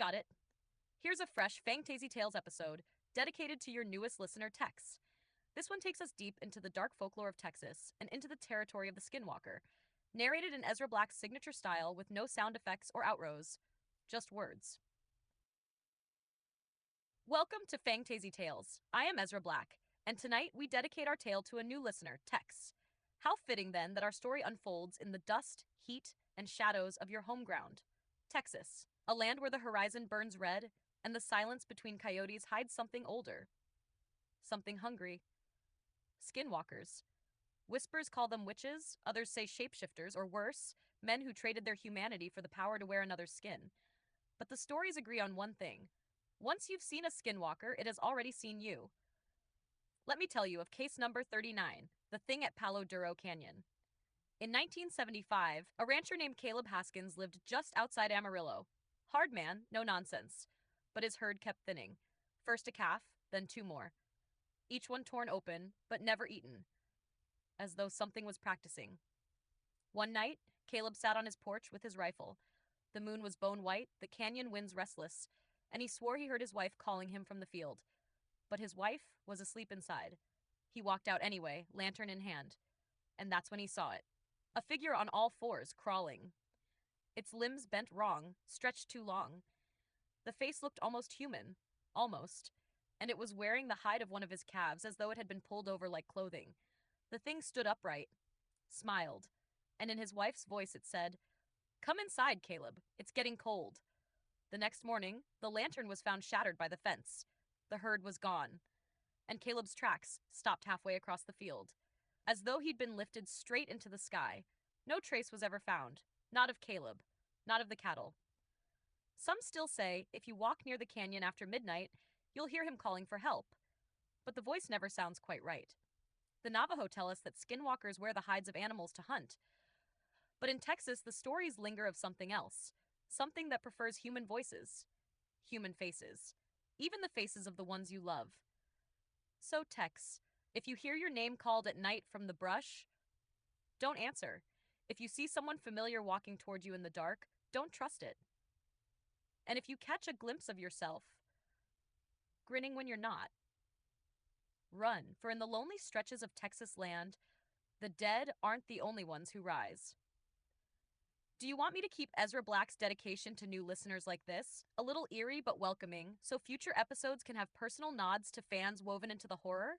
got it. Here's a fresh Fangtasy Tales episode dedicated to your newest listener, Tex. This one takes us deep into the dark folklore of Texas and into the territory of the Skinwalker, narrated in Ezra Black's signature style with no sound effects or outrows, just words. Welcome to Fangtasy Tales. I am Ezra Black, and tonight we dedicate our tale to a new listener, Tex. How fitting then that our story unfolds in the dust, heat, and shadows of your home ground, Texas, a land where the horizon burns red and the silence between coyotes hides something older, something hungry. Skinwalkers. Whispers call them witches, others say shapeshifters, or worse, men who traded their humanity for the power to wear another's skin. But the stories agree on one thing. Once you've seen a skinwalker, it has already seen you. Let me tell you of case number 39, the thing at Palo Duro Canyon. In 1975, a rancher named Caleb Haskins lived just outside Amarillo. Hard man, no nonsense. But his herd kept thinning. First a calf, then two more. Each one torn open, but never eaten, as though something was practicing. One night, Caleb sat on his porch with his rifle. The moon was bone white, the canyon winds restless, and he swore he heard his wife calling him from the field. But his wife was asleep inside. He walked out anyway, lantern in hand, and that's when he saw it. A figure on all fours, crawling. Its limbs bent wrong, stretched too long. The face looked almost human, almost, and it was wearing the hide of one of his calves as though it had been pulled over like clothing. The thing stood upright, smiled, and in his wife's voice it said, "Come inside, Caleb. It's getting cold." The next morning, the lantern was found shattered by the fence. The herd was gone, and Caleb's tracks stopped halfway across the field, as though he'd been lifted straight into the sky. No trace was ever found, not of Caleb, not of the cattle. Some still say if you walk near the canyon after midnight, you'll hear him calling for help, but the voice never sounds quite right. The Navajo tell us that skinwalkers wear the hides of animals to hunt, but in Texas the stories linger of something else, something that prefers human voices, human faces, even the faces of the ones you love. So Tex, if you hear your name called at night from the brush, don't answer. If you see someone familiar walking toward you in the dark, don't trust it. And if you catch a glimpse of yourself, grinning when you're not, run, for in the lonely stretches of Texas land, the dead aren't the only ones who rise. Do you want me to keep Ezra Black's dedication to new listeners like this, a little eerie but welcoming, so future episodes can have personal nods to fans woven into the horror?